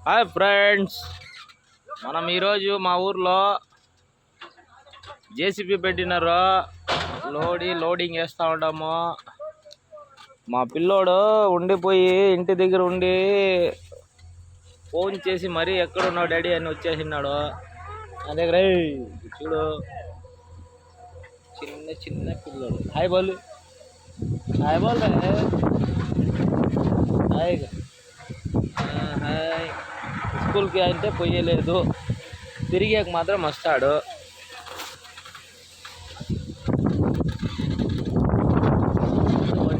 Hi friends, మనం ఈరోజు మా ఊర్లో జేసీబీ పెట్టినారు. లోడింగ్ వేస్తూ ఉంటాము. మా పిల్లోడు ఉండిపోయి ఇంటి దగ్గర ఉండి ఫోన్ చేసి మరీ ఎక్కడున్నావు డాడీ అని వచ్చేసినాడు. నా దగ్గర చూడు, చిన్న చిన్న పిల్లోడు. హాయ్ బోల్, హాయ్ బోల్, హాయ్ హాయ్. స్కూల్కి అంటే పోయలేదు, తిరిగాక మాత్రం వస్తాడు.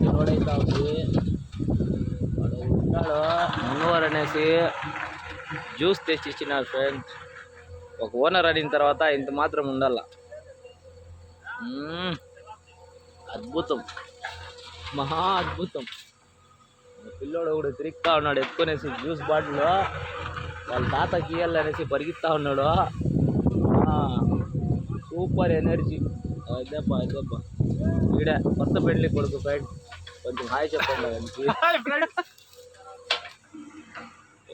లోడ్ అవుతా ఉంది. వాడు ఉంటాడు మున్నోర్ అనేసి జ్యూస్ తెచ్చి ఇచ్చినారు ఫ్రెండ్స్. ఒక ఓనర్ అడిగిన తర్వాత ఇంత మాత్రం ఉండాల. అద్భుతం, మహా అద్భుతం. పిల్లోడు కూడా తిరుగుతా ఉన్నాడు ఎత్తుకొనేసి జ్యూస్ బాటిల్. వాళ్ళ తాతకి ఇయ్యాలనేసి పరిగెత్తా ఉన్నాడు. Super energy. అదేబ్బా ఈడ కొత్త పెళ్లి కొడుకు ఫ్రెండ్, కొంచెం హాయ్ చెప్పండి దానికి.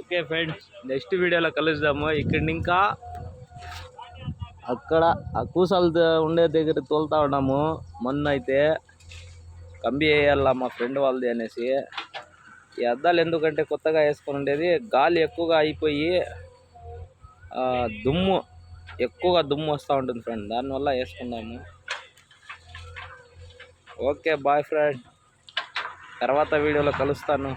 ఓకే ఫ్రెండ్స్, నెక్స్ట్ వీడియోలో కలుద్దాము. ఇక్కడ ఇంకా అక్కడ ఆ కూసాలు ఉండే దగ్గర తోలుతా ఉన్నాము. మొన్న అయితే కంబి వేయాల మా ఫ్రెండ్ వాళ్ళది అనేసి. ఈ అద్దాలు ఎందుకంటే కొత్తగా వేసుకొని ఉండేది, గాలి ఎక్కువగా అయిపోయి ఎక్కువగా దుమ్ము వస్తూ ఉంటుంది ఫ్రెండ్, దానివల్ల వేసుకున్నాము. ఓకే బాయ్ ఫ్రెండ్, తర్వాత వీడియోలో కలుస్తాను.